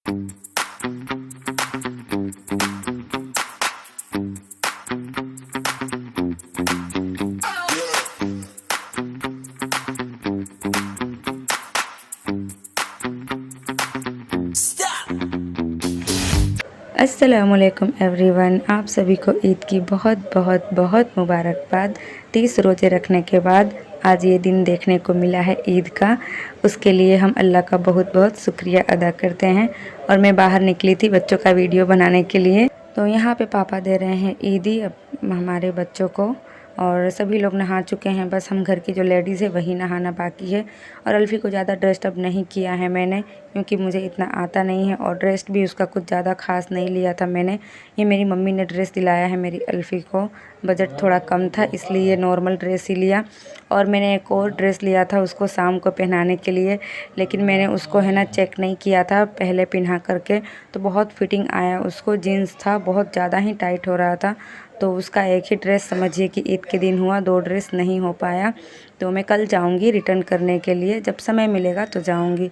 अस्सलामुअलैकुम एवरीवन, आप सभी को ईद की बहुत बहुत बहुत मुबारकबाद। 30 रोज़े रखने के बाद आज ये दिन देखने को मिला है ईद का। उसके लिए हम अल्लाह का बहुत बहुत शुक्रिया अदा करते हैं। और मैं बाहर निकली थी बच्चों का वीडियो बनाने के लिए, तो यहाँ पे पापा दे रहे हैं ईदी अब हमारे बच्चों को। और सभी लोग नहा चुके हैं, बस हम घर की जो लेडीज़ है वही नहाना बाकी है। और अल्फ़ी को ज़्यादा ड्रेस्ड अप नहीं किया है मैंने, क्योंकि मुझे इतना आता नहीं है और ड्रेस भी उसका कुछ ज़्यादा ख़ास नहीं लिया था मैंने। ये मेरी मम्मी ने ड्रेस दिलाया है मेरी अल्फ़ी को, बजट थोड़ा कम था इसलिए नॉर्मल ड्रेस ही लिया। और मैंने एक और ड्रेस लिया था उसको शाम को पहनाने के लिए, लेकिन मैंने उसको है ना चेक नहीं किया था पहले पहना करके, तो बहुत फिटिंग आया उसको। जीन्स था बहुत ज़्यादा ही टाइट हो रहा था, तो उसका एक ही ड्रेस समझिए कि ईद के दिन हुआ, 2 ड्रेस नहीं हो पाया। तो मैं कल जाऊंगी रिटर्न करने के लिए, जब समय मिलेगा तो जाऊंगी।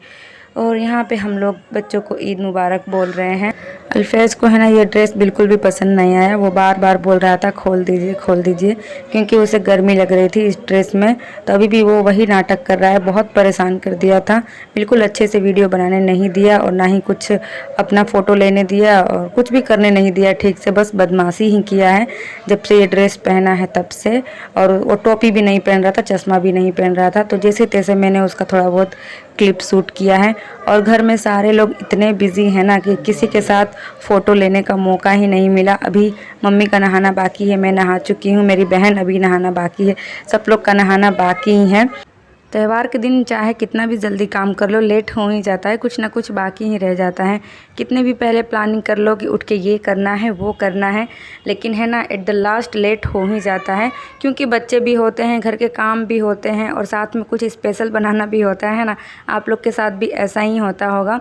और यहाँ पे हम लोग बच्चों को ईद मुबारक बोल रहे हैं। अल्फैज़ को है ना ये ड्रेस बिल्कुल भी पसंद नहीं आया, वो बार बार बोल रहा था खोल दीजिए, क्योंकि उसे गर्मी लग रही थी इस ड्रेस में। तो अभी भी वो वही नाटक कर रहा है, बहुत परेशान कर दिया था। बिल्कुल अच्छे से वीडियो बनाने नहीं दिया और ना ही कुछ अपना फ़ोटो लेने दिया और कुछ भी करने नहीं दिया ठीक से, बस बदमाशी ही किया है जब से ये ड्रेस पहना है तब से। और वो टोपी भी नहीं पहन रहा था, चश्मा भी नहीं पहन रहा था, तो जैसे तैसे मैंने उसका थोड़ा बहुत क्लिप शूट किया है। और घर में सारे लोग इतने बिजी हैं ना कि किसी के साथ फ़ोटो लेने का मौका ही नहीं मिला। अभी मम्मी का नहाना बाकी है, मैं नहा चुकी हूँ, मेरी बहन अभी नहाना बाकी है, सब लोग का नहाना बाकी ही है। त्यौहार के दिन चाहे कितना भी जल्दी काम कर लो, लेट हो ही जाता है, कुछ ना कुछ बाकी ही रह जाता है। कितने भी पहले प्लानिंग कर लो कि उठ के ये करना है वो करना है, लेकिन है ना एट द लास्ट लेट हो ही जाता है, क्योंकि बच्चे भी होते हैं, घर के काम भी होते हैं और साथ में कुछ स्पेशल बनाना भी होता है ना। आप लोग के साथ भी ऐसा ही होता होगा।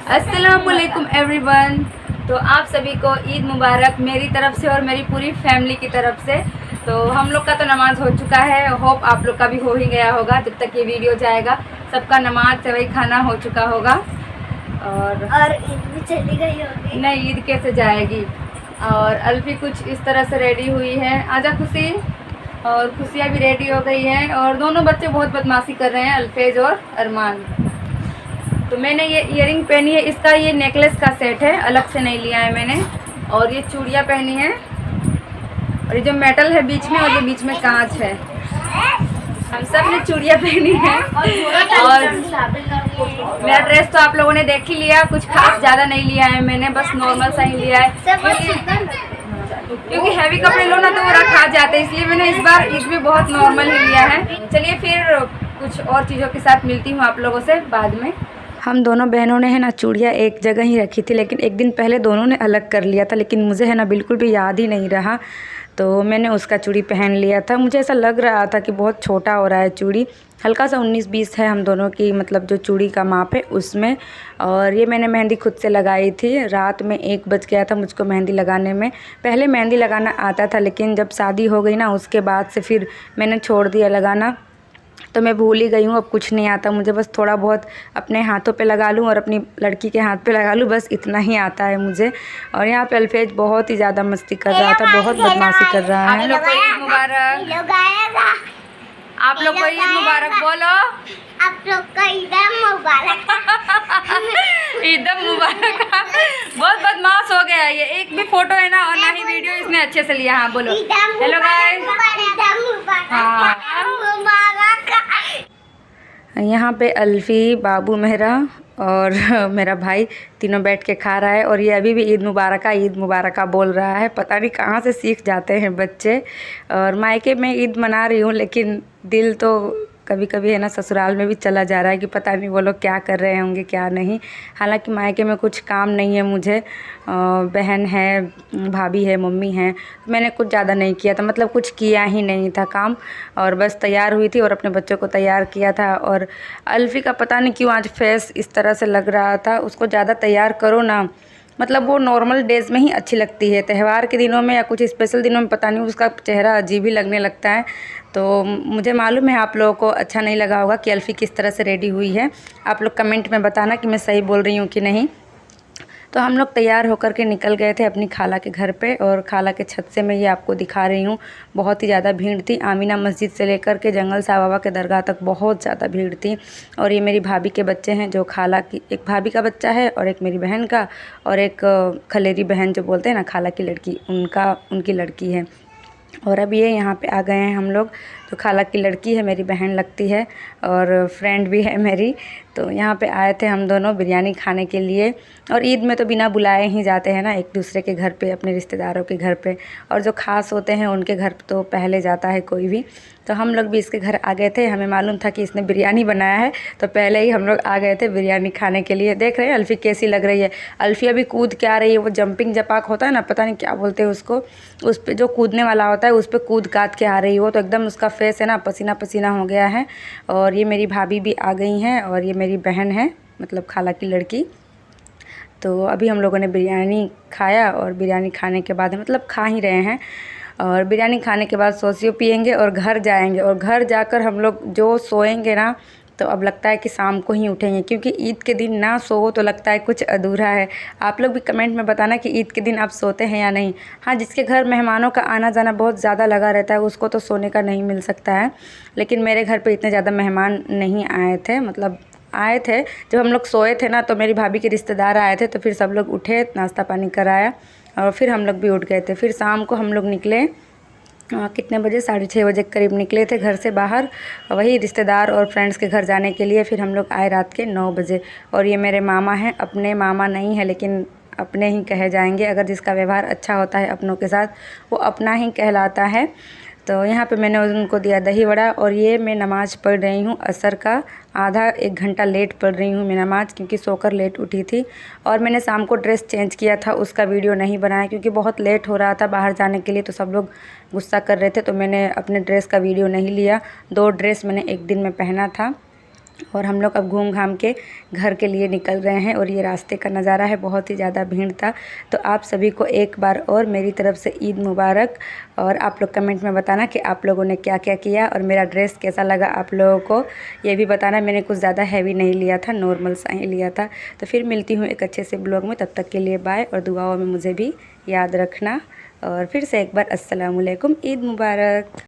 अस्सलाम वालेकुम एवरीवन, तो आप सभी को ईद मुबारक मेरी तरफ से और मेरी पूरी फैमिली की तरफ से। तो हम लोग का तो नमाज़ हो चुका है, होप आप लोग का भी हो ही गया होगा। जब तक ये वीडियो जाएगा सबका नमाज सेवई खाना हो चुका होगा। और ईद भी चली गई होगी। नहीं, ईद कैसे जाएगी। और अल्फ़ी कुछ इस तरह से रेडी हुई है, आजा खुशी। और खुशियाँ भी रेडी हो गई हैं और दोनों बच्चे बहुत बदमाशी कर रहे हैं, अल्फेज और अरमान। तो मैंने ये ईयरिंग पहनी है, इसका ये नेकलेस का सेट है, अलग से नहीं लिया है मैंने। और ये चूड़ियाँ पहनी है, और ये जो मेटल है बीच में और ये बीच में कांच है। हम सब ने चूड़ियाँ पहनी है। और मेरा ड्रेस तो आप लोगों ने देख ही लिया, कुछ खास ज़्यादा नहीं लिया है मैंने, बस नॉर्मल सा ही लिया है, क्योंकि हैवी कपड़े लो ना तो वो रखा जाते हैं, इसलिए मैंने इस बार ईद में बहुत नॉर्मल ही लिया है। चलिए फिर कुछ और चीज़ों के साथ मिलती हूँ आप लोगों से बाद में। हम दोनों बहनों ने है ना चूड़ियाँ एक जगह ही रखी थी, लेकिन एक दिन पहले दोनों ने अलग कर लिया था, लेकिन मुझे है ना बिल्कुल भी याद ही नहीं रहा, तो मैंने उसका चूड़ी पहन लिया था। मुझे ऐसा लग रहा था कि बहुत छोटा हो रहा है चूड़ी, हल्का सा 19-20 है हम दोनों की, मतलब जो चूड़ी का माप है उसमें। और ये मैंने मेहंदी खुद से लगाई थी, रात में 1 बज गया था मुझको मेहंदी लगाने में। पहले मेहंदी लगाना आता था, लेकिन जब शादी हो गई ना उसके बाद से फिर मैंने छोड़ दिया लगाना, तो मैं भूल ही गई हूँ, अब कुछ नहीं आता मुझे। बस थोड़ा बहुत अपने हाथों पे लगा लूँ और अपनी लड़की के हाथ पे लगा लूँ, बस इतना ही आता है मुझे। और यहाँ पे अल्फेज बहुत ही ज़्यादा मस्ती कर रहा था, बहुत बदमाशी कर रहा है। आप लोग को ईद मुबारक, आप लोग को ईद मुबारक बोलो। आप लोग का ईद मुबारक। ईद मुबारक। बहुत बदमाश हो गया ये, एक भी फोटो है ना और ना ही वीडियो इसने अच्छे से लिया। हाँ बोलो हेलो गाइस। हाँ यहाँ पे अल्फ़ी, बाबू मेहरा और मेरा भाई तीनों बैठ के खा रहा है, और ये अभी भी ईद मुबारक बोल रहा है। पता नहीं कहाँ से सीख जाते हैं बच्चे। और मायके में ईद मना रही हूँ, लेकिन दिल तो कभी कभी है ना ससुराल में भी चला जा रहा है कि पता नहीं वो लोग क्या कर रहे होंगे क्या नहीं। हालांकि मायके में कुछ काम नहीं है मुझे, बहन है, भाभी है, मम्मी है, मैंने कुछ ज़्यादा नहीं किया था, मतलब कुछ किया ही नहीं था काम। और बस तैयार हुई थी और अपने बच्चों को तैयार किया था। और अल्फ़ी का पता नहीं क्यों आज फेस इस तरह से लग रहा था, उसको ज़्यादा तैयार करो ना, मतलब वो नॉर्मल डेज़ में ही अच्छी लगती है, त्यौहार के दिनों में या कुछ स्पेशल दिनों में पता नहीं उसका चेहरा अजीब ही लगने लगता है। तो मुझे मालूम है आप लोगों को अच्छा नहीं लगा होगा कि अल्फ़ी किस तरह से रेडी हुई है। आप लोग कमेंट में बताना कि मैं सही बोल रही हूँ कि नहीं। तो हम लोग तैयार होकर के निकल गए थे अपनी खाला के घर पे, और खाला के छत से मैं ये आपको दिखा रही हूँ। बहुत ही ज़्यादा भीड़ थी। आमीना मस्जिद से लेकर के जंगल साहब बाबा के दरगाह तक बहुत ज़्यादा भीड़ थी। और ये मेरी भाभी के बच्चे हैं, जो खाला की, एक भाभी का बच्चा है और एक मेरी बहन का, और एक खलेरी बहन जो बोलते हैं ना, खाला की लड़की, उनकी लड़की है। और अब ये यहाँ पे आ गए हैं हम लोग। तो खाला की लड़की है, मेरी बहन लगती है और फ्रेंड भी है मेरी। तो यहाँ पे आए थे हम दोनों बिरयानी खाने के लिए। और ईद में तो बिना बुलाए ही जाते हैं ना एक दूसरे के घर पे, अपने रिश्तेदारों के घर पे, और जो ख़ास होते हैं उनके घर तो पहले जाता है कोई भी। तो हम लोग भी इसके घर आ गए थे। हमें मालूम था कि इसने बिरयानी बनाया है, तो पहले ही हम लोग आ गए थे बिरयानी खाने के लिए। देख रहे हैं अल्फ़ी कैसी लग रही है। अल्फ़िया भी कूद के आ रही है। वो जंपिंग जपाक होता है ना, पता नहीं क्या बोलते हैं उसको, उस पर जो कूदने वाला होता है उस पर कूद काद के आ रही है वो। तो एकदम उसका फेस है ना पसीना पसीना हो गया है। और ये मेरी भाभी भी आ गई हैं, और ये मेरी बहन है, मतलब खाला की लड़की। तो अभी हम लोगों ने बिरयानी खाया, और बिरयानी खाने के बाद, मतलब खा ही रहे हैं, और बिरयानी खाने के बाद सोसियो पियेंगे और घर जाएंगे। और घर जाकर हम लोग जो सोएंगे ना, तो अब लगता है कि शाम को ही उठेंगे, क्योंकि ईद के दिन ना सो तो लगता है कुछ अधूरा है। आप लोग भी कमेंट में बताना कि ईद के दिन आप सोते हैं या नहीं। हाँ, जिसके घर मेहमानों का आना जाना बहुत ज़्यादा लगा रहता है उसको तो सोने का नहीं मिल सकता है। लेकिन मेरे घर पे इतने ज़्यादा मेहमान नहीं आए थे, मतलब आए थे। जब हम लोग सोए थे ना, तो मेरी भाभी के रिश्तेदार आए थे, तो फिर सब लोग उठे, नाश्ता पानी कराया, और फिर हम लोग भी उठ गए थे। फिर शाम को हम लोग निकले, कितने बजे, 6:30 बजे के करीब निकले थे घर से बाहर, वही रिश्तेदार और फ्रेंड्स के घर जाने के लिए। फिर हम लोग आए रात के 9 बजे। और ये मेरे मामा हैं, अपने मामा नहीं है लेकिन अपने ही कहे जाएंगे। अगर जिसका व्यवहार अच्छा होता है अपनों के साथ, वो अपना ही कहलाता है। तो यहाँ पे मैंने उनको दिया दही वड़ा। और ये मैं नमाज़ पढ़ रही हूँ असर का, आधा 1 घंटा लेट पढ़ रही हूँ मैं नमाज़, क्योंकि सोकर लेट उठी थी। और मैंने शाम को ड्रेस चेंज किया था, उसका वीडियो नहीं बनाया क्योंकि बहुत लेट हो रहा था बाहर जाने के लिए, तो सब लोग गुस्सा कर रहे थे, तो मैंने अपने ड्रेस का वीडियो नहीं लिया। 2 ड्रेस मैंने एक दिन में पहना था। और हम लोग अब घूम घाम के घर के लिए निकल रहे हैं। और ये रास्ते का नज़ारा है, बहुत ही ज़्यादा भीड़ था। तो आप सभी को एक बार और मेरी तरफ से ईद मुबारक। और आप लोग कमेंट में बताना कि आप लोगों ने क्या क्या किया, और मेरा ड्रेस कैसा लगा आप लोगों को, ये भी बताना। मैंने कुछ ज़्यादा हैवी नहीं लिया था, नॉर्मल सा ही लिया था। तो फिर मिलती हूँ एक अच्छे से ब्लॉग में, तब तक के लिए बाय। और दुआओं में मुझे भी याद रखना। और फिर से एक बार अस्सलाम वालेकुम, ईद मुबारक।